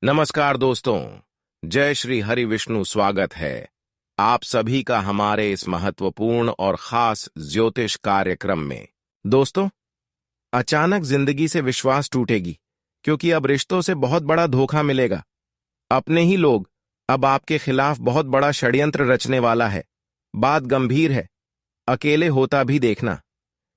नमस्कार दोस्तों, जय श्री हरि विष्णु। स्वागत है आप सभी का हमारे इस महत्वपूर्ण और खास ज्योतिष कार्यक्रम में। दोस्तों, अचानक जिंदगी से विश्वास टूटेगी क्योंकि अब रिश्तों से बहुत बड़ा धोखा मिलेगा। अपने ही लोग अब आपके खिलाफ बहुत बड़ा षड्यंत्र रचने वाला है। बात गंभीर है, अकेले होता भी देखना,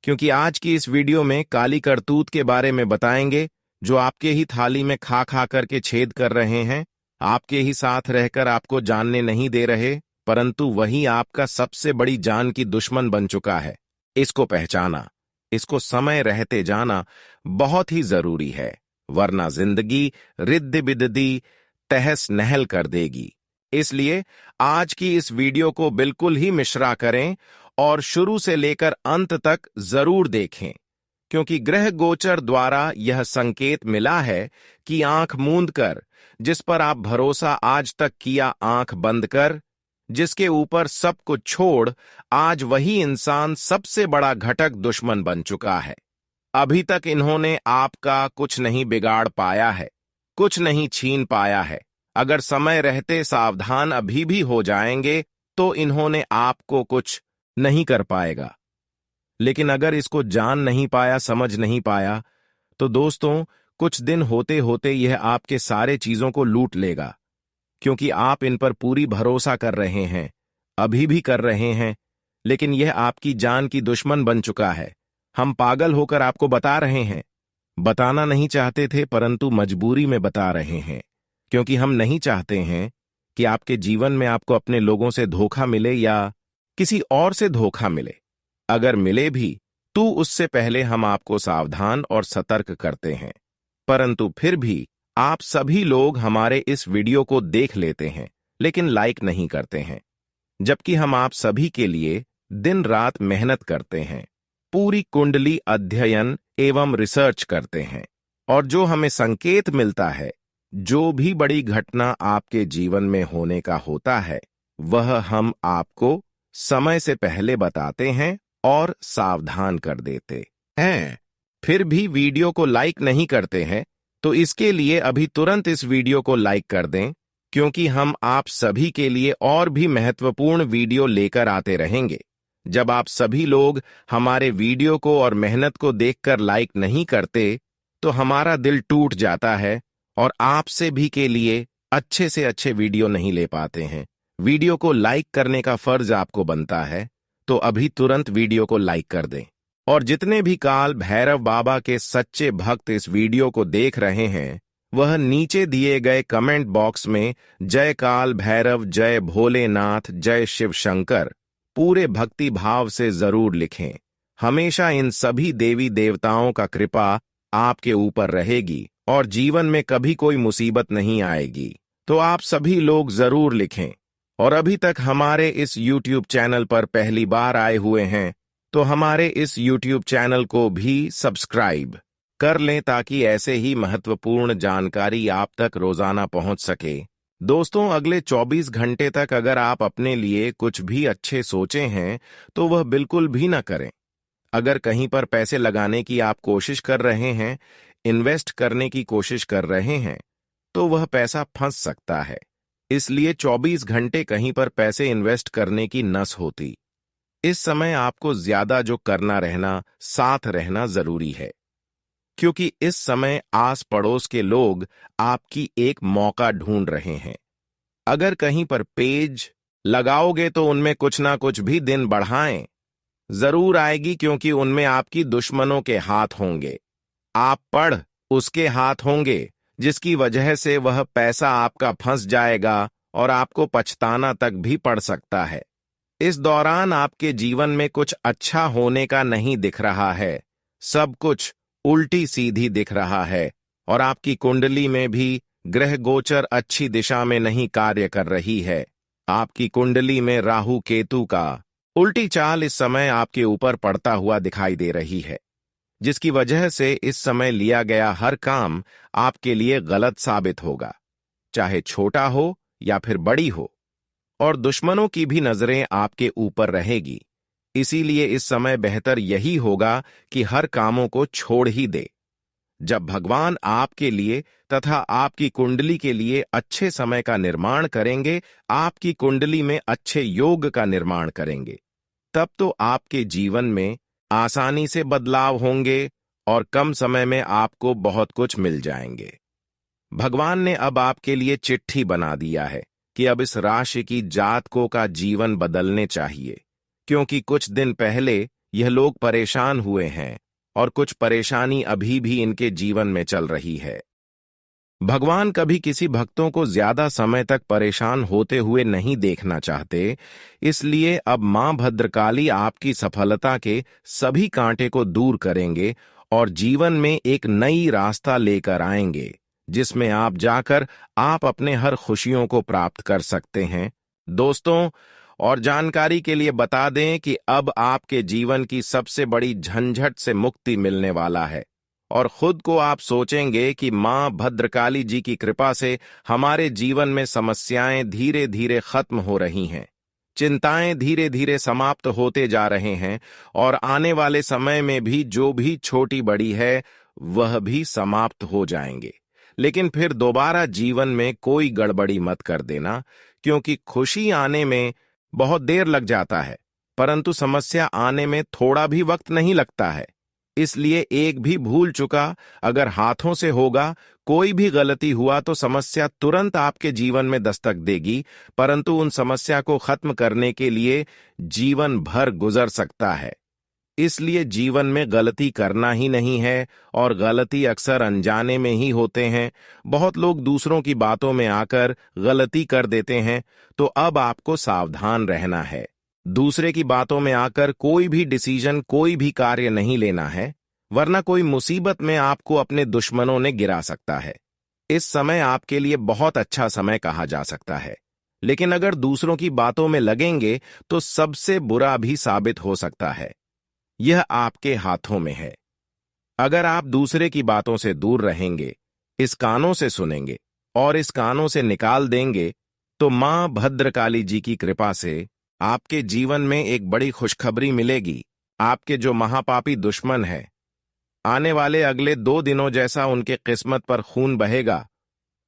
क्योंकि आज की इस वीडियो में काली करतूत के बारे में बताएंगे जो आपके ही थाली में खा खा करके छेद कर रहे हैं, आपके ही साथ रहकर आपको जानने नहीं दे रहे, परंतु वही आपका सबसे बड़ी जान की दुश्मन बन चुका है। इसको पहचाना, इसको समय रहते जाना बहुत ही जरूरी है, वरना जिंदगी रिद्ध बिद्दी तहस नहल कर देगी। इसलिए आज की इस वीडियो को बिल्कुल ही मिश्रा करें और शुरू से लेकर अंत तक जरूर देखें, क्योंकि ग्रह गोचर द्वारा यह संकेत मिला है कि आंख मूंद कर, जिस पर आप भरोसा आज तक किया आंख बंद कर, जिसके ऊपर सब कुछ छोड़, आज वही इंसान सबसे बड़ा घटक दुश्मन बन चुका है। अभी तक इन्होंने आपका कुछ नहीं बिगाड़ पाया है, कुछ नहीं छीन पाया है। अगर समय रहते सावधान अभी भी हो जाएंगे तो इन्होंने आपको कुछ नहीं कर पाएगा। लेकिन अगर इसको जान नहीं पाया, समझ नहीं पाया, तो दोस्तों कुछ दिन होते होते यह आपके सारे चीजों को लूट लेगा, क्योंकि आप इन पर पूरी भरोसा कर रहे हैं, अभी भी कर रहे हैं, लेकिन यह आपकी जान की दुश्मन बन चुका है। हम पागल होकर आपको बता रहे हैं, बताना नहीं चाहते थे परंतु मजबूरी में बता रहे हैं, क्योंकि हम नहीं चाहते हैं कि आपके जीवन में आपको अपने लोगों से धोखा मिले या किसी और से धोखा मिले। अगर मिले भी तो उससे पहले हम आपको सावधान और सतर्क करते हैं, परंतु फिर भी आप सभी लोग हमारे इस वीडियो को देख लेते हैं लेकिन लाइक नहीं करते हैं, जबकि हम आप सभी के लिए दिन रात मेहनत करते हैं, पूरी कुंडली अध्ययन एवं रिसर्च करते हैं, और जो हमें संकेत मिलता है, जो भी बड़ी घटना आपके जीवन में होने का होता है, वह हम आपको समय से पहले बताते हैं और सावधान कर देते हैं। फिर भी वीडियो को लाइक नहीं करते हैं, तो इसके लिए अभी तुरंत इस वीडियो को लाइक कर दें, क्योंकि हम आप सभी के लिए और भी महत्वपूर्ण वीडियो लेकर आते रहेंगे। जब आप सभी लोग हमारे वीडियो को और मेहनत को देखकर लाइक नहीं करते, तो हमारा दिल टूट जाता है और आपसे भी के लिए अच्छे से अच्छे वीडियो नहीं ले पाते हैं। वीडियो को लाइक करने का फर्ज आपको बनता है, तो अभी तुरंत वीडियो को लाइक कर दें। और जितने भी काल भैरव बाबा के सच्चे भक्त इस वीडियो को देख रहे हैं, वह नीचे दिए गए कमेंट बॉक्स में जय काल भैरव, जय भोलेनाथ, जय शिव शंकर पूरे भक्ति भाव से जरूर लिखें। हमेशा इन सभी देवी देवताओं का कृपा आपके ऊपर रहेगी और जीवन में कभी कोई मुसीबत नहीं आएगी। तो आप सभी लोग जरूर लिखें। और अभी तक हमारे इस YouTube चैनल पर पहली बार आए हुए हैं, तो हमारे इस YouTube चैनल को भी सब्सक्राइब कर लें, ताकि ऐसे ही महत्वपूर्ण जानकारी आप तक रोजाना पहुंच सके। दोस्तों, अगले 24 घंटे तक अगर आप अपने लिए कुछ भी अच्छे सोचे हैं, तो वह बिल्कुल भी न करें। अगर कहीं पर पैसे लगाने की आप कोशिश कर रहे हैं, इन्वेस्ट करने की कोशिश कर रहे हैं, तो वह पैसा फंस सकता है। इसलिए 24 घंटे कहीं पर पैसे इन्वेस्ट करने की नस होती। इस समय आपको ज्यादा जो करना रहना, साथ रहना जरूरी है, क्योंकि इस समय आस पड़ोस के लोग आपकी एक मौका ढूंढ रहे हैं। अगर कहीं पर पेज लगाओगे तो उनमें कुछ ना कुछ भी दिन बढ़ाएं, जरूर आएगी, क्योंकि उनमें आपकी दुश्मनों के हाथ होंगे। आप पढ़ उसके हाथ होंगे, जिसकी वजह से वह पैसा आपका फंस जाएगा और आपको पछताना तक भी पड़ सकता है। इस दौरान आपके जीवन में कुछ अच्छा होने का नहीं दिख रहा है, सब कुछ उल्टी सीधी दिख रहा है, और आपकी कुंडली में भी ग्रह गोचर अच्छी दिशा में नहीं कार्य कर रही है। आपकी कुंडली में राहु केतु का उल्टी चाल इस समय आपके ऊपर पड़ता हुआ दिखाई दे रही है, जिसकी वजह से इस समय लिया गया हर काम आपके लिए गलत साबित होगा, चाहे छोटा हो या फिर बड़ी हो, और दुश्मनों की भी नजरें आपके ऊपर रहेगी। इसीलिए इस समय बेहतर यही होगा कि हर कामों को छोड़ ही दे। जब भगवान आपके लिए तथा आपकी कुंडली के लिए अच्छे समय का निर्माण करेंगे, आपकी कुंडली में अच्छे योग का निर्माण करेंगे, तब तो आपके जीवन में आसानी से बदलाव होंगे और कम समय में आपको बहुत कुछ मिल जाएंगे। भगवान ने अब आपके लिए चिट्ठी बना दिया है कि अब इस राशि की जातकों का जीवन बदलने चाहिए, क्योंकि कुछ दिन पहले यह लोग परेशान हुए हैं और कुछ परेशानी अभी भी इनके जीवन में चल रही है। भगवान कभी किसी भक्तों को ज्यादा समय तक परेशान होते हुए नहीं देखना चाहते, इसलिए अब मां भद्रकाली आपकी सफलता के सभी कांटे को दूर करेंगे और जीवन में एक नई रास्ता लेकर आएंगे, जिसमें आप जाकर आप अपने हर खुशियों को प्राप्त कर सकते हैं। दोस्तों, और जानकारी के लिए बता दें कि अब आपके जीवन की सबसे बड़ी झंझट से मुक्ति मिलने वाला है और खुद को आप सोचेंगे कि मां भद्रकाली जी की कृपा से हमारे जीवन में समस्याएं धीरे धीरे खत्म हो रही हैं, चिंताएं धीरे धीरे समाप्त होते जा रहे हैं और आने वाले समय में भी जो भी छोटी बड़ी है वह भी समाप्त हो जाएंगे। लेकिन फिर दोबारा जीवन में कोई गड़बड़ी मत कर देना, क्योंकि खुशी आने में बहुत देर लग जाता है, परंतु समस्या आने में थोड़ा भी वक्त नहीं लगता है। इसलिए एक भी भूल चुका अगर हाथों से होगा, कोई भी गलती हुआ तो समस्या तुरंत आपके जीवन में दस्तक देगी, परंतु उन समस्या को खत्म करने के लिए जीवन भर गुजर सकता है। इसलिए जीवन में गलती करना ही नहीं है और गलती अक्सर अनजाने में ही होते हैं। बहुत लोग दूसरों की बातों में आकर गलती कर देते हैं, तो अब आपको सावधान रहना है। दूसरे की बातों में आकर कोई भी डिसीजन, कोई भी कार्य नहीं लेना है, वरना कोई मुसीबत में आपको अपने दुश्मनों ने गिरा सकता है। इस समय आपके लिए बहुत अच्छा समय कहा जा सकता है, लेकिन अगर दूसरों की बातों में लगेंगे तो सबसे बुरा भी साबित हो सकता है। यह आपके हाथों में है। अगर आप दूसरे की बातों से दूर रहेंगे, इस कानों से सुनेंगे और इस कानों से निकाल देंगे, तो मां भद्रकाली जी की कृपा से आपके जीवन में एक बड़ी खुशखबरी मिलेगी। आपके जो महापापी दुश्मन है, आने वाले अगले 2 दिनों जैसा उनके किस्मत पर खून बहेगा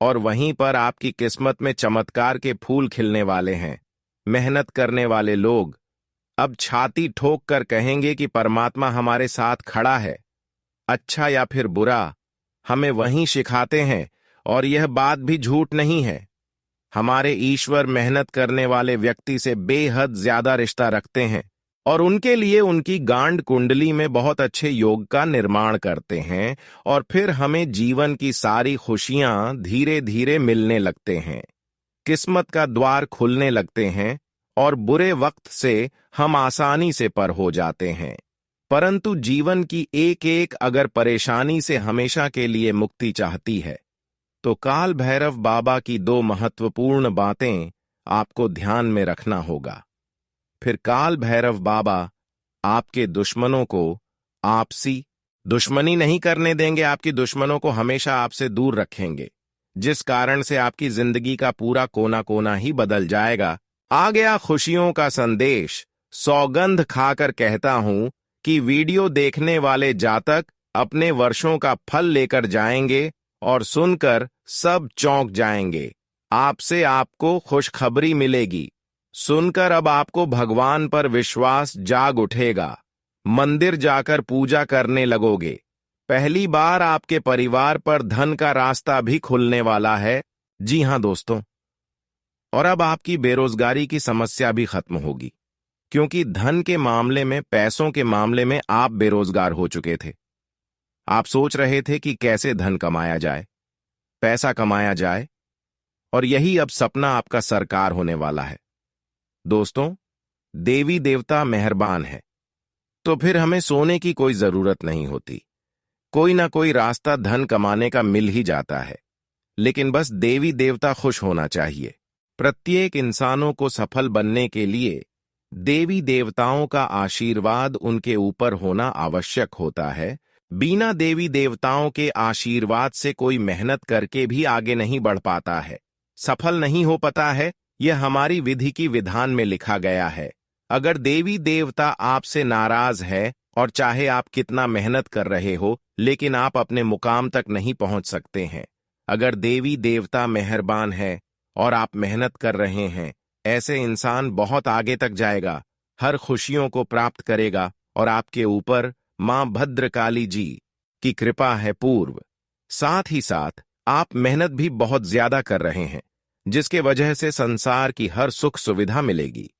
और वहीं पर आपकी किस्मत में चमत्कार के फूल खिलने वाले हैं। मेहनत करने वाले लोग अब छाती ठोक कर कहेंगे कि परमात्मा हमारे साथ खड़ा है। अच्छा या फिर बुरा हमें वहीं सिखाते हैं और यह बात भी झूठ नहीं है। हमारे ईश्वर मेहनत करने वाले व्यक्ति से बेहद ज्यादा रिश्ता रखते हैं और उनके लिए उनकी गांड कुंडली में बहुत अच्छे योग का निर्माण करते हैं और फिर हमें जीवन की सारी खुशियां धीरे धीरे मिलने लगते हैं, किस्मत का द्वार खुलने लगते हैं और बुरे वक्त से हम आसानी से पर हो जाते हैं। परंतु जीवन की एक एक अगर परेशानी से हमेशा के लिए मुक्ति चाहती है, तो काल भैरव बाबा की 2 महत्वपूर्ण बातें आपको ध्यान में रखना होगा। फिर काल भैरव बाबा आपके दुश्मनों को आपसी दुश्मनी नहीं करने देंगे, आपकी दुश्मनों को हमेशा आपसे दूर रखेंगे, जिस कारण से आपकी जिंदगी का पूरा कोना कोना ही बदल जाएगा। आ गया खुशियों का संदेश। सौगंध खाकर कहता हूं कि वीडियो देखने वाले जातक अपने वर्षों का फल लेकर जाएंगे और सुनकर सब चौंक जाएंगे। आपसे आपको खुशखबरी मिलेगी। सुनकर अब आपको भगवान पर विश्वास जाग उठेगा। मंदिर जाकर पूजा करने लगोगे। पहली बार आपके परिवार पर धन का रास्ता भी खुलने वाला है। जी हां दोस्तों, और अब आपकी बेरोजगारी की समस्या भी खत्म होगी, क्योंकि धन के मामले में, पैसों के मामले में आप बेरोजगार हो चुके थे। आप सोच रहे थे कि कैसे धन कमाया जाए, पैसा कमाया जाए, और यही अब सपना आपका साकार होने वाला है। दोस्तों, देवी देवता मेहरबान है, तो फिर हमें सोने की कोई जरूरत नहीं होती। कोई ना कोई रास्ता धन कमाने का मिल ही जाता है, लेकिन बस देवी देवता खुश होना चाहिए। प्रत्येक इंसानों को सफल बनने के लिए देवी देवताओं का आशीर्वाद उनके ऊपर होना आवश्यक होता है। बिना देवी देवताओं के आशीर्वाद से कोई मेहनत करके भी आगे नहीं बढ़ पाता है, सफल नहीं हो पाता है। यह हमारी विधि की विधान में लिखा गया है। अगर देवी देवता आपसे नाराज है और चाहे आप कितना मेहनत कर रहे हो, लेकिन आप अपने मुकाम तक नहीं पहुंच सकते हैं। अगर देवी देवता मेहरबान है और आप मेहनत कर रहे हैं, ऐसे इंसान बहुत आगे तक जाएगा, हर खुशियों को प्राप्त करेगा और आपके ऊपर मां भद्रकाली जी की कृपा है पूर्व। साथ ही साथ आप मेहनत भी बहुत ज्यादा कर रहे हैं, जिसके वजह से संसार की हर सुख सुविधा मिलेगी।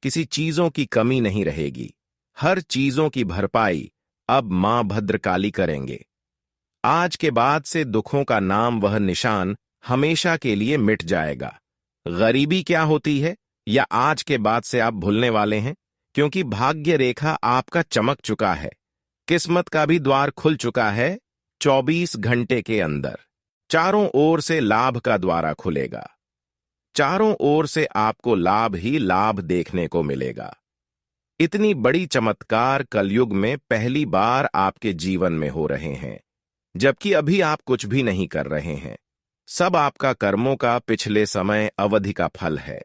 किसी चीजों की कमी नहीं रहेगी। हर चीजों की भरपाई अब मां भद्रकाली करेंगे। आज के बाद से दुखों का नाम वह निशान हमेशा के लिए मिट जाएगा। गरीबी क्या होती है या आज के बाद से आप भूलने वाले हैं, क्योंकि भाग्य रेखा आपका चमक चुका है। किस्मत का भी द्वार खुल चुका है। 24 घंटे के अंदर चारों ओर से लाभ का द्वारा खुलेगा। चारों ओर से आपको लाभ ही लाभ देखने को मिलेगा। इतनी बड़ी चमत्कार कलयुग में पहली बार आपके जीवन में हो रहे हैं, जबकि अभी आप कुछ भी नहीं कर रहे हैं। सब आपका कर्मों का पिछले समय अवधि का फल है।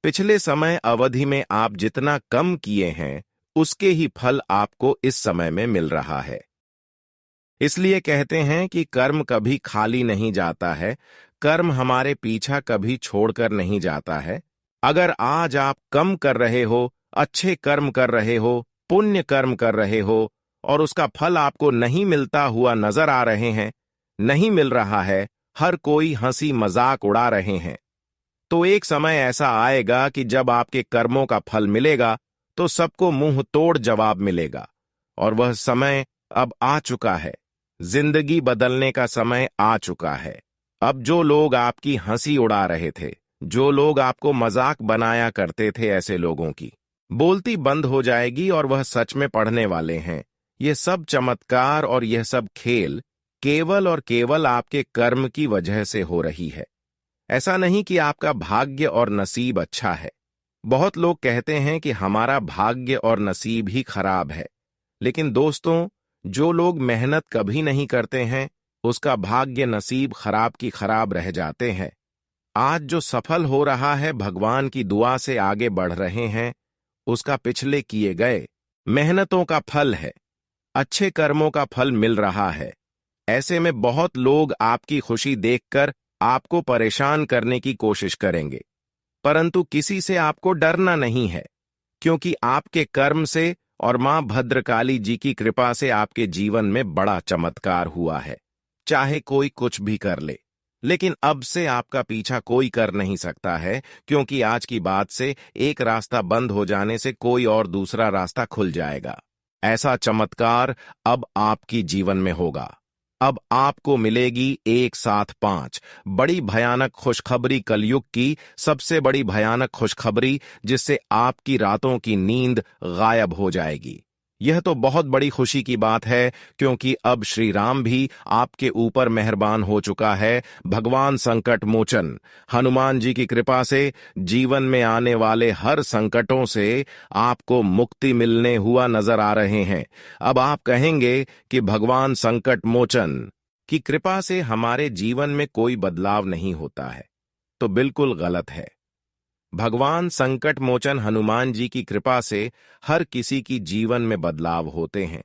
पिछले समय अवधि में आप जितना कम किए हैं, उसके ही फल आपको इस समय में मिल रहा है। इसलिए कहते हैं कि कर्म कभी खाली नहीं जाता है, कर्म हमारे पीछा कभी छोड़कर नहीं जाता है। अगर आज आप कम कर रहे हो, अच्छे कर्म कर रहे हो, पुण्य कर्म कर रहे हो और उसका फल आपको नहीं मिलता हुआ नजर आ रहे हैं, नहीं मिल रहा है, हर कोई हंसी मजाक उड़ा रहे हैं, तो एक समय ऐसा आएगा कि जब आपके कर्मों का फल मिलेगा तो सबको मुंह तोड़ जवाब मिलेगा। और वह समय अब आ चुका है। जिंदगी बदलने का समय आ चुका है। अब जो लोग आपकी हंसी उड़ा रहे थे, जो लोग आपको मजाक बनाया करते थे, ऐसे लोगों की बोलती बंद हो जाएगी और वह सच में पढ़ने वाले हैं। ये सब चमत्कार और यह सब खेल केवल और केवल आपके कर्म की वजह से हो रही है। ऐसा नहीं कि आपका भाग्य और नसीब अच्छा है। बहुत लोग कहते हैं कि हमारा भाग्य और नसीब ही खराब है, लेकिन दोस्तों, जो लोग मेहनत कभी नहीं करते हैं, उसका भाग्य नसीब खराब की खराब रह जाते हैं। आज जो सफल हो रहा है, भगवान की दुआ से आगे बढ़ रहे हैं, उसका पिछले किए गए मेहनतों का फल है। अच्छे कर्मों का फल मिल रहा है। ऐसे में बहुत लोग आपकी खुशी देखकर आपको परेशान करने की कोशिश करेंगे, परंतु किसी से आपको डरना नहीं है, क्योंकि आपके कर्म से और मां भद्रकाली जी की कृपा से आपके जीवन में बड़ा चमत्कार हुआ है। चाहे कोई कुछ भी कर ले, लेकिन अब से आपका पीछा कोई कर नहीं सकता है, क्योंकि आज की बात से एक रास्ता बंद हो जाने से कोई और दूसरा रास्ता खुल जाएगा। ऐसा चमत्कार अब आपकी जीवन में होगा। अब आपको मिलेगी एक साथ 5 बड़ी भयानक खुशखबरी, कलयुग की सबसे बड़ी भयानक खुशखबरी, जिससे आपकी रातों की नींद गायब हो जाएगी। यह तो बहुत बड़ी खुशी की बात है, क्योंकि अब श्री राम भी आपके ऊपर मेहरबान हो चुका है। भगवान संकट मोचन हनुमान जी की कृपा से जीवन में आने वाले हर संकटों से आपको मुक्ति मिलने हुआ नजर आ रहे हैं। अब आप कहेंगे कि भगवान संकट मोचन की कृपा से हमारे जीवन में कोई बदलाव नहीं होता है, तो बिल्कुल गलत है। भगवान संकट मोचन हनुमान जी की कृपा से हर किसी की जीवन में बदलाव होते हैं।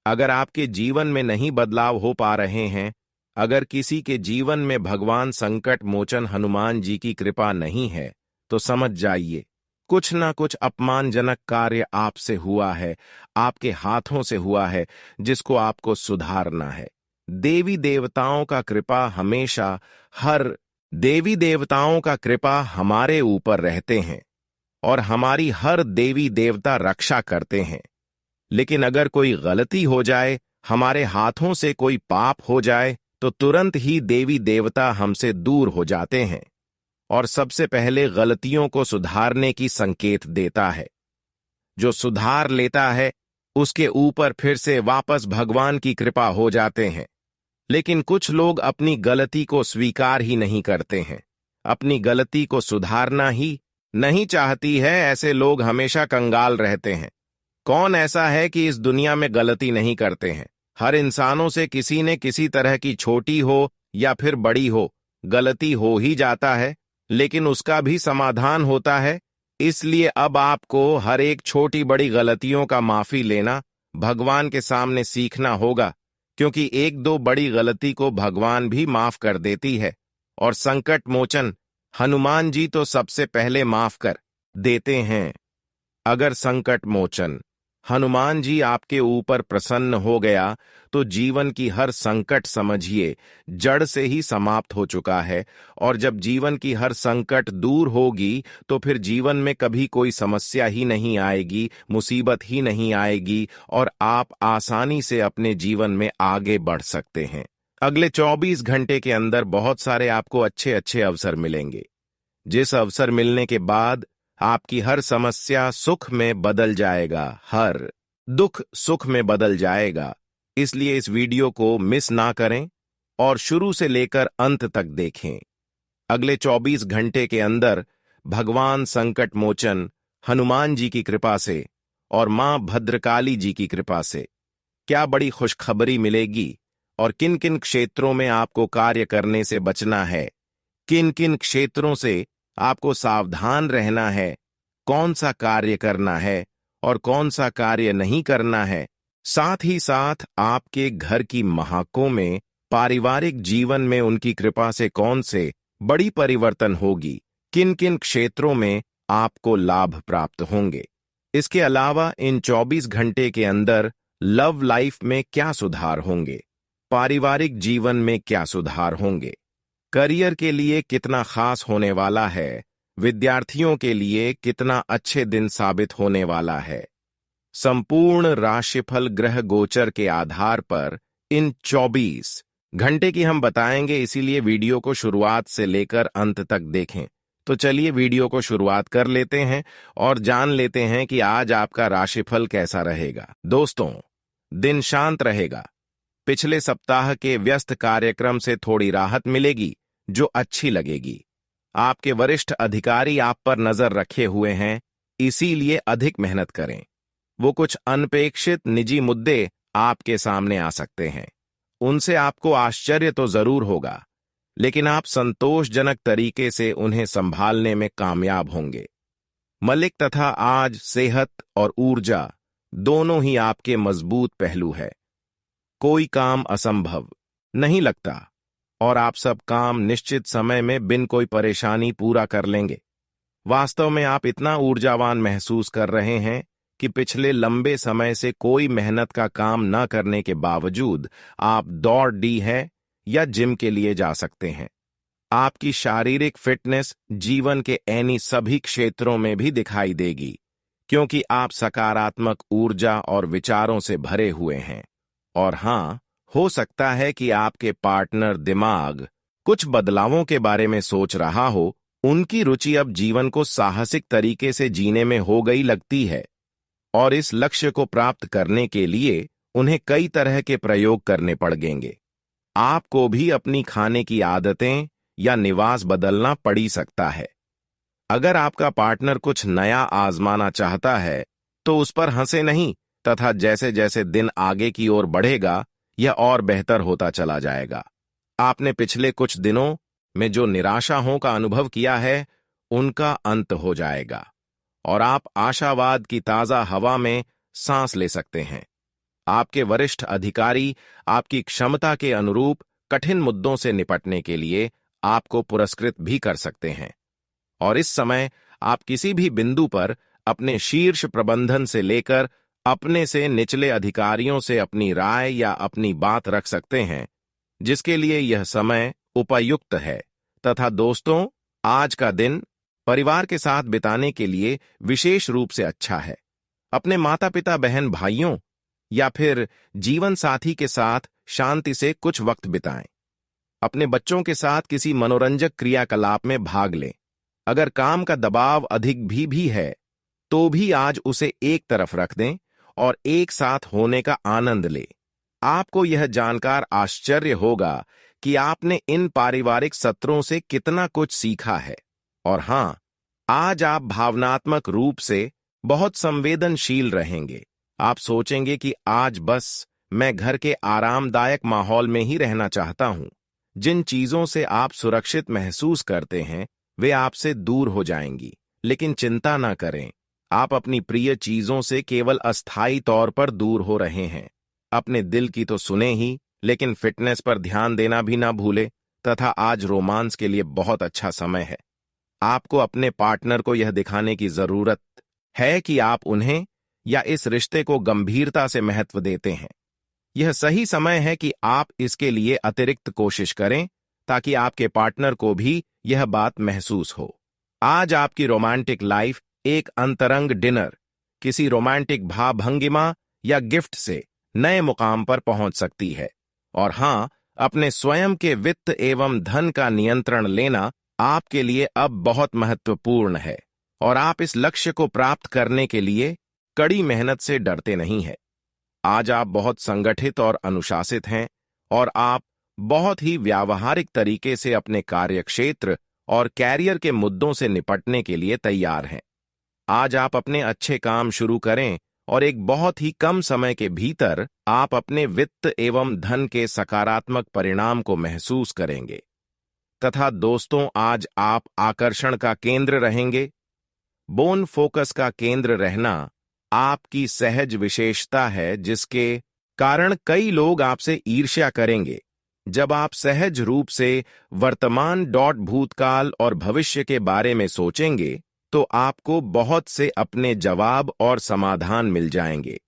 अगर आपके जीवन में नहीं बदलाव हो पा रहे हैं, अगर किसी के जीवन में भगवान संकट मोचन हनुमान जी की कृपा नहीं है, तो समझ जाइए कुछ ना कुछ अपमानजनक कार्य आपसे हुआ है, आपके हाथों से हुआ है, जिसको आपको सुधारना है। देवी देवताओं का कृपा हमेशा देवी देवताओं का कृपा हमारे ऊपर रहते हैं और हमारी हर देवी देवता रक्षा करते हैं। लेकिन अगर कोई गलती हो जाए, हमारे हाथों से कोई पाप हो जाए, तो तुरंत ही देवी देवता हमसे दूर हो जाते हैं और सबसे पहले गलतियों को सुधारने की संकेत देता है। जो सुधार लेता है, उसके ऊपर फिर से वापस भगवान की कृपा हो जाते हैं। लेकिन कुछ लोग अपनी गलती को स्वीकार ही नहीं करते हैं, अपनी गलती को सुधारना ही नहीं चाहती है। ऐसे लोग हमेशा कंगाल रहते हैं। कौन ऐसा है कि इस दुनिया में गलती नहीं करते हैं? हर इंसानों से किसी ने किसी तरह की छोटी हो या फिर बड़ी हो, गलती हो ही जाता है, लेकिन उसका भी समाधान होता है। इसलिए अब आपको हर एक छोटी बड़ी गलतियों का माफी लेना भगवान के सामने सीखना होगा, क्योंकि एक दो बड़ी गलती को भगवान भी माफ कर देती है, और संकट मोचन हनुमान जी तो सबसे पहले माफ कर देते हैं। अगर संकट मोचन हनुमान जी आपके ऊपर प्रसन्न हो गया तो जीवन की हर संकट समझिए जड़ से ही समाप्त हो चुका है। और जब जीवन की हर संकट दूर होगी तो फिर जीवन में कभी कोई समस्या ही नहीं आएगी, मुसीबत ही नहीं आएगी, और आप आसानी से अपने जीवन में आगे बढ़ सकते हैं। अगले 24 घंटे के अंदर बहुत सारे आपको अच्छे अच्छे अवसर मिलेंगे, जिस अवसर मिलने के बाद आपकी हर समस्या सुख में बदल जाएगा, हर दुख सुख में बदल जाएगा। इसलिए इस वीडियो को मिस ना करें और शुरू से लेकर अंत तक देखें। अगले 24 घंटे के अंदर भगवान संकट मोचन हनुमान जी की कृपा से और मां भद्रकाली जी की कृपा से क्या बड़ी खुशखबरी मिलेगी, और किन किन क्षेत्रों में आपको कार्य करने से बचना है, किन किन क्षेत्रों से आपको सावधान रहना है, कौन सा कार्य करना है और कौन सा कार्य नहीं करना है। साथ ही साथ आपके घर की महाकों में पारिवारिक जीवन में उनकी कृपा से कौन से बड़ी परिवर्तन होगी, किन किन क्षेत्रों में आपको लाभ प्राप्त होंगे। इसके अलावा इन 24 घंटे के अंदर लव लाइफ में क्या सुधार होंगे, पारिवारिक जीवन में क्या सुधार होंगे, करियर के लिए कितना खास होने वाला है, विद्यार्थियों के लिए कितना अच्छे दिन साबित होने वाला है। संपूर्ण राशिफल ग्रह गोचर के आधार पर इन 24 घंटे की हम बताएंगे, इसीलिए वीडियो को शुरुआत से लेकर अंत तक देखें। तो चलिए वीडियो को शुरुआत कर लेते हैं और जान लेते हैं कि आज आपका राशिफल कैसा रहेगा। दोस्तों, दिन शांत रहेगा। पिछले सप्ताह के व्यस्त कार्यक्रम से थोड़ी राहत मिलेगी जो अच्छी लगेगी। आपके वरिष्ठ अधिकारी आप पर नजर रखे हुए हैं, इसीलिए अधिक मेहनत करें। वो कुछ अनपेक्षित निजी मुद्दे आपके सामने आ सकते हैं, उनसे आपको आश्चर्य तो जरूर होगा, लेकिन आप संतोषजनक तरीके से उन्हें संभालने में कामयाब होंगे। मलिक तथा आज सेहत और ऊर्जा दोनों ही आपके मजबूत पहलू है। कोई काम असंभव नहीं लगता और आप सब काम निश्चित समय में बिन कोई परेशानी पूरा कर लेंगे। वास्तव में आप इतना ऊर्जावान महसूस कर रहे हैं कि पिछले लंबे समय से कोई मेहनत का काम न करने के बावजूद आप दौड़ दी है या जिम के लिए जा सकते हैं। आपकी शारीरिक फिटनेस जीवन के ऐनी सभी क्षेत्रों में भी दिखाई देगी, क्योंकि आप सकारात्मक ऊर्जा और विचारों से भरे हुए हैं। और हां, हो सकता है कि आपके पार्टनर दिमाग कुछ बदलावों के बारे में सोच रहा हो। उनकी रुचि अब जीवन को साहसिक तरीके से जीने में हो गई लगती है, और इस लक्ष्य को प्राप्त करने के लिए उन्हें कई तरह के प्रयोग करने पड़ेंगे। आपको भी अपनी खाने की आदतें या निवास बदलना पड़ सकता है। अगर आपका पार्टनर कुछ नया आजमाना चाहता है तो उस पर हंसे नहीं, तथा जैसे जैसे दिन आगे की ओर बढ़ेगा यह और बेहतर होता चला जाएगा। आपने पिछले कुछ दिनों में जो निराशाओं का अनुभव किया है उनका अंत हो जाएगा और आप आशावाद की ताजा हवा में सांस ले सकते हैं। आपके वरिष्ठ अधिकारी आपकी क्षमता के अनुरूप कठिन मुद्दों से निपटने के लिए आपको पुरस्कृत भी कर सकते हैं, और इस समय आप किसी भी बिंदु पर अपने शीर्ष प्रबंधन से लेकर अपने से निचले अधिकारियों से अपनी राय या अपनी बात रख सकते हैं, जिसके लिए यह समय उपयुक्त है। तथा दोस्तों, आज का दिन परिवार के साथ बिताने के लिए विशेष रूप से अच्छा है। अपने माता पिता, बहन भाइयों या फिर जीवन साथी के साथ शांति से कुछ वक्त बिताएं। अपने बच्चों के साथ किसी मनोरंजक क्रियाकलाप में भाग लें। अगर काम का दबाव अधिक भी है तो भी आज उसे एक तरफ रख दें और एक साथ होने का आनंद लें। आपको यह जानकर आश्चर्य होगा कि आपने इन पारिवारिक सत्रों से कितना कुछ सीखा है। और हां, आज आप भावनात्मक रूप से बहुत संवेदनशील रहेंगे। आप सोचेंगे कि आज बस मैं घर के आरामदायक माहौल में ही रहना चाहता हूं। जिन चीजों से आप सुरक्षित महसूस करते हैं वे आपसे दूर हो जाएंगी। लेकिन चिंता ना करें, आप अपनी प्रिय चीजों से केवल अस्थायी तौर पर दूर हो रहे हैं। अपने दिल की तो सुने ही, लेकिन फिटनेस पर ध्यान देना भी ना भूले। तथा आज रोमांस के लिए बहुत अच्छा समय है। आपको अपने पार्टनर को यह दिखाने की जरूरत है कि आप उन्हें या इस रिश्ते को गंभीरता से महत्व देते हैं। यह सही समय है कि आप इसके लिए अतिरिक्त कोशिश करें ताकि आपके पार्टनर को भी यह बात महसूस हो। आज आपकी रोमांटिक लाइफ एक अंतरंग डिनर, किसी रोमांटिक भावभंगिमा या गिफ्ट से नए मुकाम पर पहुंच सकती है। और हां, अपने स्वयं के वित्त एवं धन का नियंत्रण लेना आपके लिए अब बहुत महत्वपूर्ण है और आप इस लक्ष्य को प्राप्त करने के लिए कड़ी मेहनत से डरते नहीं हैं। आज आप बहुत संगठित और अनुशासित हैं और आप बहुत ही व्यावहारिक तरीके से अपने कार्यक्षेत्र और कैरियर के मुद्दों से निपटने के लिए तैयार हैं। आज आप अपने अच्छे काम शुरू करें और एक बहुत ही कम समय के भीतर आप अपने वित्त एवं धन के सकारात्मक परिणाम को महसूस करेंगे। तथा दोस्तों, आज आप आकर्षण का केंद्र रहेंगे। बोन फोकस का केंद्र रहना आपकी सहज विशेषता है, जिसके कारण कई लोग आपसे ईर्ष्या करेंगे। जब आप सहज रूप से वर्तमान भूतकाल और भविष्य के बारे में सोचेंगे तो आपको बहुत से अपने जवाब और समाधान मिल जाएंगे।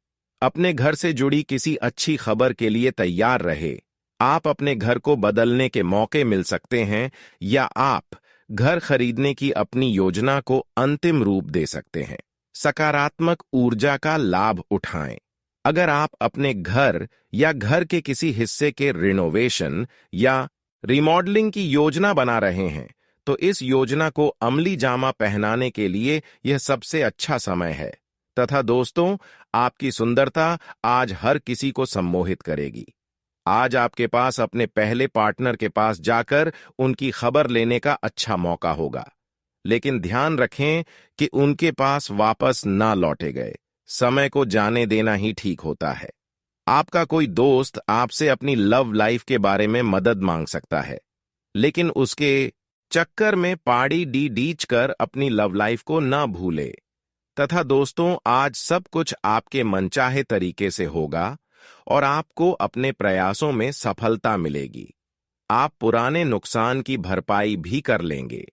अपने घर से जुड़ी किसी अच्छी खबर के लिए तैयार रहे। आप अपने घर को बदलने के मौके मिल सकते हैं या आप घर खरीदने की अपनी योजना को अंतिम रूप दे सकते हैं। सकारात्मक ऊर्जा का लाभ उठाएं। अगर आप अपने घर या घर के किसी हिस्से के रिनोवेशन या रिमॉडलिंग की योजना बना रहे हैं तो इस योजना को अमली जामा पहनाने के लिए यह सबसे अच्छा समय है। तथा दोस्तों, आपकी सुंदरता आज हर किसी को सम्मोहित करेगी। आज आपके पास अपने पहले पार्टनर के पास जाकर उनकी खबर लेने का अच्छा मौका होगा, लेकिन ध्यान रखें कि उनके पास वापस ना लौटे गए समय को जाने देना ही ठीक होता है। आपका कोई दोस्त आपसे अपनी लव लाइफ के बारे में मदद मांग सकता है, लेकिन उसके चक्कर में पाड़ी डीच कर अपनी लव लाइफ को ना भूले। तथा दोस्तों, आज सब कुछ आपके मनचाहे तरीके से होगा और आपको अपने प्रयासों में सफलता मिलेगी। आप पुराने नुकसान की भरपाई भी कर लेंगे।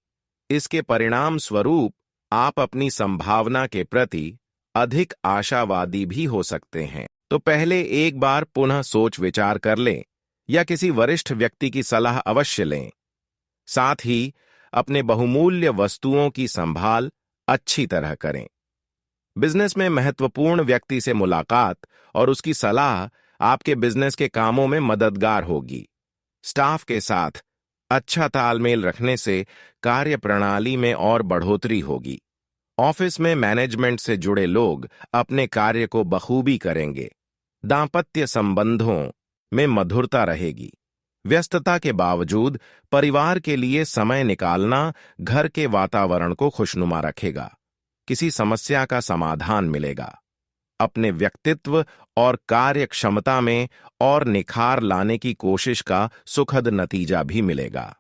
इसके परिणाम स्वरूप आप अपनी संभावना के प्रति अधिक आशावादी भी हो सकते हैं। तो पहले एक बार पुनः सोच विचार कर लें या किसी वरिष्ठ व्यक्ति की सलाह अवश्य लें। साथ ही अपने बहुमूल्य वस्तुओं की संभाल अच्छी तरह करें। बिजनेस में महत्वपूर्ण व्यक्ति से मुलाकात और उसकी सलाह आपके बिजनेस के कामों में मददगार होगी। स्टाफ के साथ अच्छा तालमेल रखने से कार्य प्रणाली में और बढ़ोतरी होगी। ऑफिस में मैनेजमेंट से जुड़े लोग अपने कार्य को बखूबी करेंगे। दांपत्य संबंधों में मधुरता रहेगी। व्यस्तता के बावजूद परिवार के लिए समय निकालना घर के वातावरण को खुशनुमा रखेगा। किसी समस्या का समाधान मिलेगा। अपने व्यक्तित्व और कार्य क्षमता में और निखार लाने की कोशिश का सुखद नतीजा भी मिलेगा।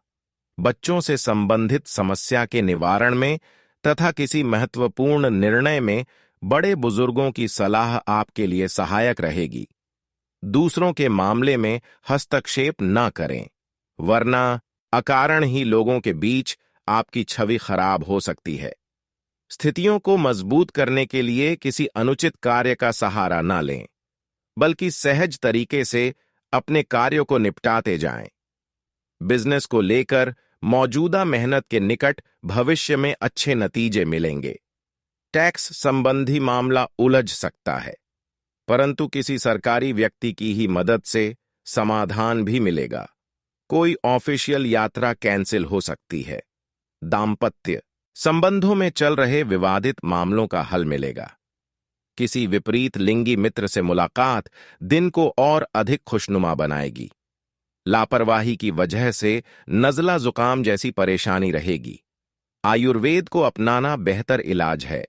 बच्चों से संबंधित समस्या के निवारण में तथा किसी महत्वपूर्ण निर्णय में बड़े बुजुर्गों की सलाह आपके लिए सहायक रहेगी। दूसरों के मामले में हस्तक्षेप न करें, वरना अकारण ही लोगों के बीच आपकी छवि खराब हो सकती है। स्थितियों को मजबूत करने के लिए किसी अनुचित कार्य का सहारा न लें, बल्कि सहज तरीके से अपने कार्यों को निपटाते जाएं। बिजनेस को लेकर मौजूदा मेहनत के निकट भविष्य में अच्छे नतीजे मिलेंगे। टैक्स संबंधी मामला उलझ सकता है, परंतु किसी सरकारी व्यक्ति की ही मदद से समाधान भी मिलेगा। कोई ऑफिशियल यात्रा कैंसिल हो सकती है। दांपत्य संबंधों में चल रहे विवादित मामलों का हल मिलेगा। किसी विपरीत लिंगी मित्र से मुलाकात दिन को और अधिक खुशनुमा बनाएगी। लापरवाही की वजह से नज़ला जुकाम जैसी परेशानी रहेगी। आयुर्वेद को अपनाना बेहतर इलाज है।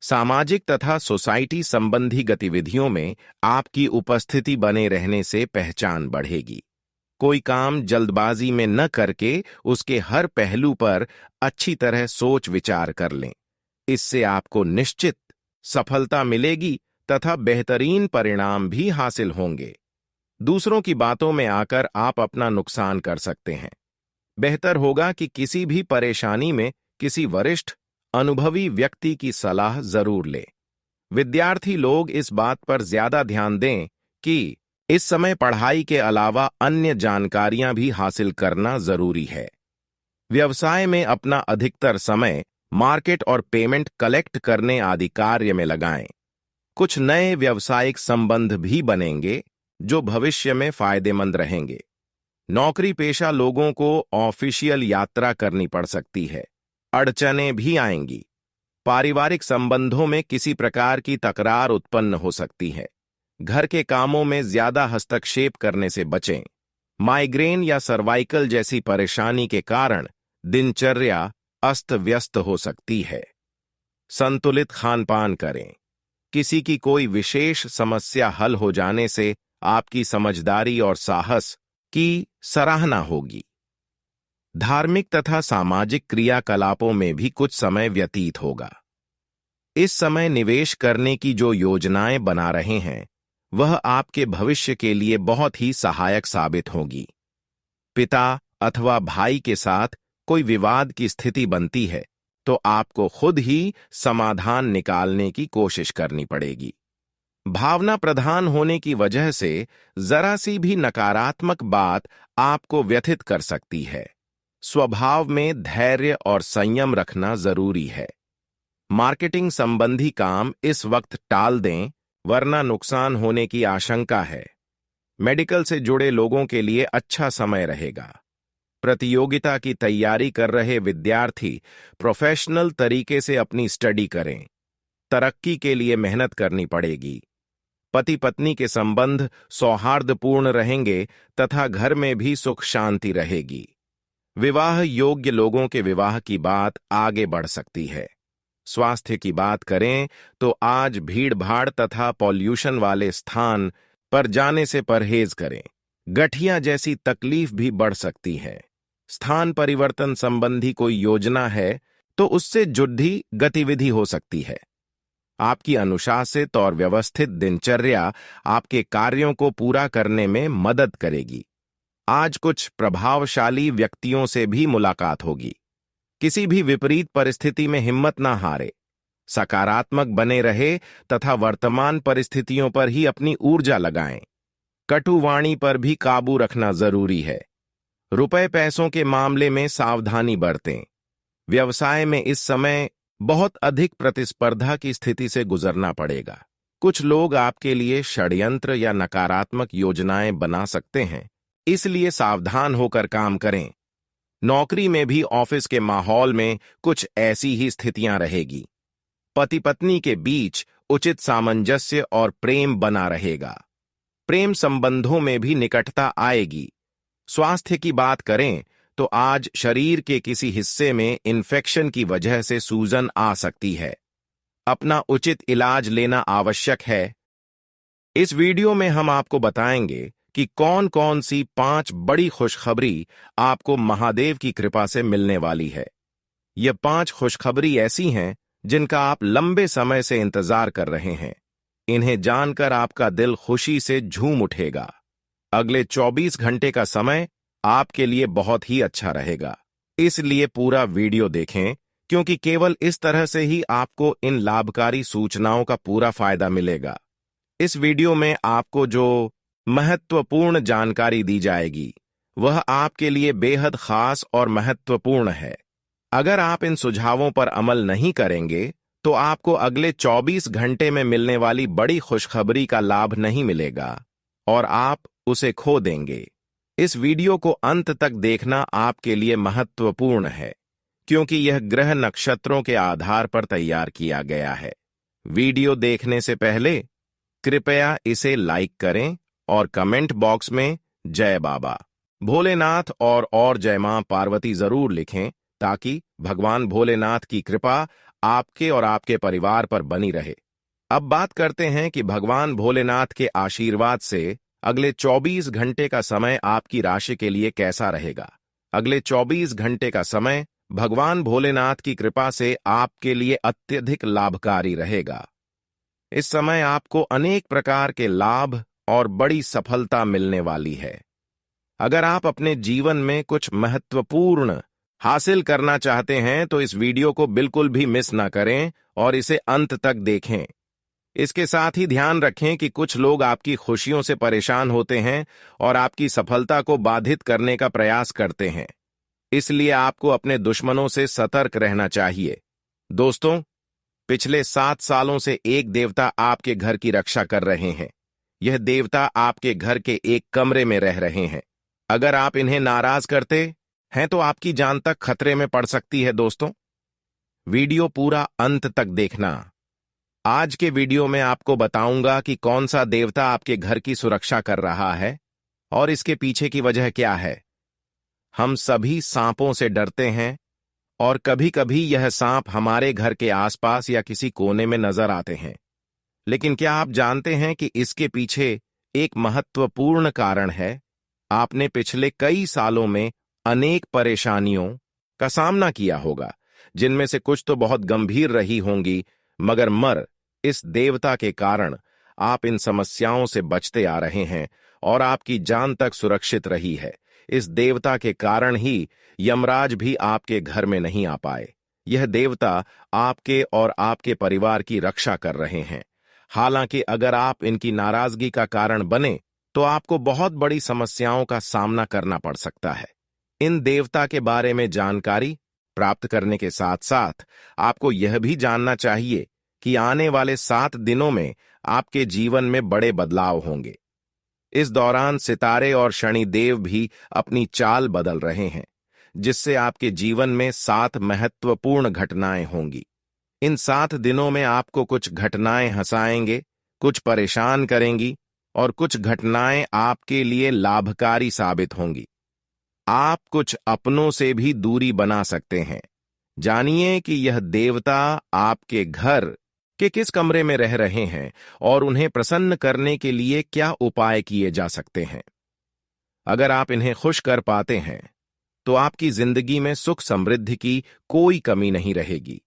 सामाजिक तथा सोसाइटी संबंधी गतिविधियों में आपकी उपस्थिति बने रहने से पहचान बढ़ेगी। कोई काम जल्दबाजी में न करके उसके हर पहलू पर अच्छी तरह सोच विचार कर लें। इससे आपको निश्चित सफलता मिलेगी तथा बेहतरीन परिणाम भी हासिल होंगे। दूसरों की बातों में आकर आप अपना नुकसान कर सकते हैं। बेहतर होगा कि किसी भी परेशानी में किसी वरिष्ठ, अनुभवी व्यक्ति की सलाह जरूर लें। विद्यार्थी लोग इस बात पर ज्यादा ध्यान दें कि इस समय पढ़ाई के अलावा अन्य जानकारियां भी हासिल करना जरूरी है। व्यवसाय में अपना अधिकतर समय मार्केट और पेमेंट कलेक्ट करने आदि कार्य में लगाएं। कुछ नए व्यावसायिक संबंध भी बनेंगे जो भविष्य में फायदेमंद रहेंगे। नौकरी पेशा लोगों को ऑफिशियल यात्रा करनी पड़ सकती है। अड़चनें भी आएंगी। पारिवारिक संबंधों में किसी प्रकार की तकरार उत्पन्न हो सकती है। घर के कामों में ज्यादा हस्तक्षेप करने से बचें। माइग्रेन या सर्वाइकल जैसी परेशानी के कारण दिनचर्या अस्त व्यस्त हो सकती है। संतुलित खानपान करें। किसी की कोई विशेष समस्या हल हो जाने से आपकी समझदारी और साहस की सराहना होगी। धार्मिक तथा सामाजिक क्रियाकलापों में भी कुछ समय व्यतीत होगा। इस समय निवेश करने की जो योजनाएं बना रहे हैं वह आपके भविष्य के लिए बहुत ही सहायक साबित होगी। पिता अथवा भाई के साथ कोई विवाद की स्थिति बनती है तो आपको खुद ही समाधान निकालने की कोशिश करनी पड़ेगी। भावना प्रधान होने की वजह से जरा सी भी नकारात्मक बात आपको व्यथित कर सकती है। स्वभाव में धैर्य और संयम रखना जरूरी है। मार्केटिंग संबंधी काम इस वक्त टाल दें वरना नुकसान होने की आशंका है। मेडिकल से जुड़े लोगों के लिए अच्छा समय रहेगा। प्रतियोगिता की तैयारी कर रहे विद्यार्थी प्रोफेशनल तरीके से अपनी स्टडी करें। तरक्की के लिए मेहनत करनी पड़ेगी। पति पत्नी के संबंध सौहार्दपूर्ण रहेंगे तथा घर में भी सुख शांति रहेगी। विवाह योग्य लोगों के विवाह की बात आगे बढ़ सकती है। स्वास्थ्य की बात करें तो आज भीड़-भाड़ तथा पॉल्यूशन वाले स्थान पर जाने से परहेज करें। गठिया जैसी तकलीफ भी बढ़ सकती है। स्थान परिवर्तन संबंधी कोई योजना है तो उससे जुड़ी गतिविधि हो सकती है। आपकी अनुशासित और व्यवस्थित दिनचर्या आपके कार्यों को पूरा करने में मदद करेगी। आज कुछ प्रभावशाली व्यक्तियों से भी मुलाकात होगी। किसी भी विपरीत परिस्थिति में हिम्मत ना हारे। सकारात्मक बने रहे तथा वर्तमान परिस्थितियों पर ही अपनी ऊर्जा लगाएं। कटु वाणी पर भी काबू रखना जरूरी है। रुपए पैसों के मामले में सावधानी बरतें। व्यवसाय में इस समय बहुत अधिक प्रतिस्पर्धा की स्थिति से गुजरना पड़ेगा। कुछ लोग आपके लिए षड्यंत्र या नकारात्मक योजनाएं बना सकते हैं, इसलिए सावधान होकर काम करें। नौकरी में भी ऑफिस के माहौल में कुछ ऐसी ही स्थितियां रहेगी। पति पत्नी के बीच उचित सामंजस्य और प्रेम बना रहेगा। प्रेम संबंधों में भी निकटता आएगी। स्वास्थ्य की बात करें तो आज शरीर के किसी हिस्से में इन्फेक्शन की वजह से सूजन आ सकती है। अपना उचित इलाज लेना आवश्यक है। इस वीडियो में हम आपको बताएंगे कि कौन कौन सी 5 बड़ी खुशखबरी आपको महादेव की कृपा से मिलने वाली है। ये 5 खुशखबरी ऐसी हैं जिनका आप लंबे समय से इंतजार कर रहे हैं। इन्हें जानकर आपका दिल खुशी से झूम उठेगा। अगले 24 घंटे का समय आपके लिए बहुत ही अच्छा रहेगा, इसलिए पूरा वीडियो देखें, क्योंकि केवल इस तरह से ही आपको इन लाभकारी सूचनाओं का पूरा फायदा मिलेगा। इस वीडियो में आपको जो महत्वपूर्ण जानकारी दी जाएगी वह आपके लिए बेहद खास और महत्वपूर्ण है। अगर आप इन सुझावों पर अमल नहीं करेंगे तो आपको अगले 24 घंटे में मिलने वाली बड़ी खुशखबरी का लाभ नहीं मिलेगा और आप उसे खो देंगे। इस वीडियो को अंत तक देखना आपके लिए महत्वपूर्ण है, क्योंकि यह ग्रह नक्षत्रों के आधार पर तैयार किया गया है। वीडियो देखने से पहले कृपया इसे लाइक करें और कमेंट बॉक्स में जय बाबा भोलेनाथ और जय मां पार्वती जरूर लिखें, ताकि भगवान भोलेनाथ की कृपा आपके और आपके परिवार पर बनी रहे। अब बात करते हैं कि भगवान भोलेनाथ के आशीर्वाद से अगले 24 घंटे का समय आपकी राशि के लिए कैसा रहेगा। अगले 24 घंटे का समय भगवान भोलेनाथ की कृपा से आपके लिए अत्यधिक लाभकारी रहेगा। इस समय आपको अनेक प्रकार के लाभ और बड़ी सफलता मिलने वाली है। अगर आप अपने जीवन में कुछ महत्वपूर्ण हासिल करना चाहते हैं तो इस वीडियो को बिल्कुल भी मिस ना करें और इसे अंत तक देखें। इसके साथ ही ध्यान रखें कि कुछ लोग आपकी खुशियों से परेशान होते हैं और आपकी सफलता को बाधित करने का प्रयास करते हैं। इसलिए आपको अपने दुश्मनों से सतर्क रहना चाहिए। दोस्तों, पिछले 7 सालों से एक देवता आपके घर की रक्षा कर रहे हैं। यह देवता आपके घर के एक कमरे में रह रहे हैं। अगर आप इन्हें नाराज करते हैं तो आपकी जान तक खतरे में पड़ सकती है। दोस्तों, वीडियो पूरा अंत तक देखना। आज के वीडियो में आपको बताऊंगा कि कौन सा देवता आपके घर की सुरक्षा कर रहा है और इसके पीछे की वजह क्या है। हम सभी सांपों से डरते हैं और कभी-कभी यह सांप हमारे घर के आसपास या किसी कोने में नजर आते हैं। लेकिन क्या आप जानते हैं कि इसके पीछे एक महत्वपूर्ण कारण है? आपने पिछले कई सालों में अनेक परेशानियों का सामना किया होगा, जिनमें से कुछ तो बहुत गंभीर रही होंगी, मगर इस देवता के कारण आप इन समस्याओं से बचते आ रहे हैं और आपकी जान तक सुरक्षित रही है। इस देवता के कारण ही यमराज भी आपके घर में नहीं आ पाए। यह देवता आपके और आपके परिवार की रक्षा कर रहे हैं। हालांकि अगर आप इनकी नाराजगी का कारण बने तो आपको बहुत बड़ी समस्याओं का सामना करना पड़ सकता है। इन देवता के बारे में जानकारी प्राप्त करने के साथ साथ आपको यह भी जानना चाहिए कि आने वाले 7 दिनों में आपके जीवन में बड़े बदलाव होंगे। इस दौरान सितारे और शनिदेव भी अपनी चाल बदल रहे हैं, जिससे आपके जीवन में 7 महत्वपूर्ण घटनाएं होंगी। इन 7 दिनों में आपको कुछ घटनाएं हंसाएंगे, कुछ परेशान करेंगी और कुछ घटनाएं आपके लिए लाभकारी साबित होंगी। आप कुछ अपनों से भी दूरी बना सकते हैं। जानिए कि यह देवता आपके घर के किस कमरे में रह रहे हैं और उन्हें प्रसन्न करने के लिए क्या उपाय किए जा सकते हैं। अगर आप इन्हें खुश कर पाते हैं तो आपकी जिंदगी में सुख समृद्धि की कोई कमी नहीं रहेगी।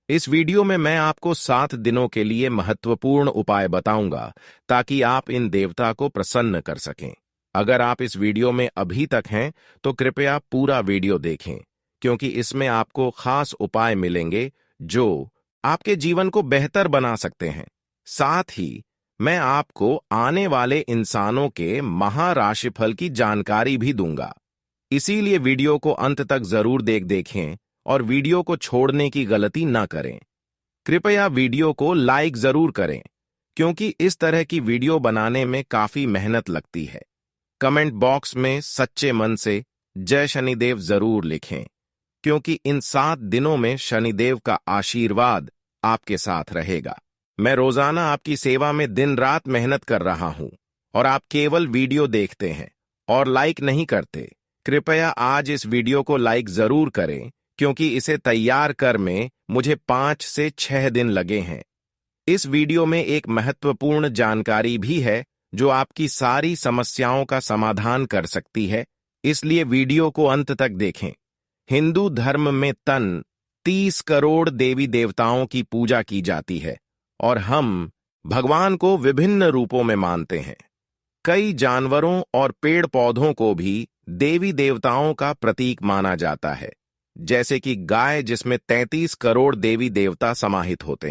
इस वीडियो में मैं आपको 7 दिनों के लिए महत्वपूर्ण उपाय बताऊंगा ताकि आप इन देवता को प्रसन्न कर सकें। अगर आप इस वीडियो में अभी तक हैं तो कृपया पूरा वीडियो देखें, क्योंकि इसमें आपको खास उपाय मिलेंगे जो आपके जीवन को बेहतर बना सकते हैं। साथ ही मैं आपको आने वाले इंसानों के महाराशिफल की जानकारी भी दूंगा। इसीलिए वीडियो को अंत तक जरूर देखें और वीडियो को छोड़ने की गलती ना करें। कृपया वीडियो को लाइक जरूर करें, क्योंकि इस तरह की वीडियो बनाने में काफी मेहनत लगती है। कमेंट बॉक्स में सच्चे मन से जय शनिदेव जरूर लिखें, क्योंकि इन 7 दिनों में शनिदेव का आशीर्वाद आपके साथ रहेगा। मैं रोजाना आपकी सेवा में दिन रात मेहनत कर रहा हूं और आप केवल वीडियो देखते हैं और लाइक नहीं करते। कृपया आज इस वीडियो को लाइक जरूर करें, क्योंकि इसे तैयार कर में मुझे 5 से 6 दिन लगे हैं। इस वीडियो में एक महत्वपूर्ण जानकारी भी है जो आपकी सारी समस्याओं का समाधान कर सकती है, इसलिए वीडियो को अंत तक देखें। हिंदू धर्म में 30 करोड़ देवी देवताओं की पूजा की जाती है और हम भगवान को विभिन्न रूपों में मानते हैं। कई जानवरों और पेड़ पौधों को भी देवी देवताओं का प्रतीक माना जाता है, जैसे कि गाय, जिसमें 33 करोड़ देवी देवता समाहित होते हैं।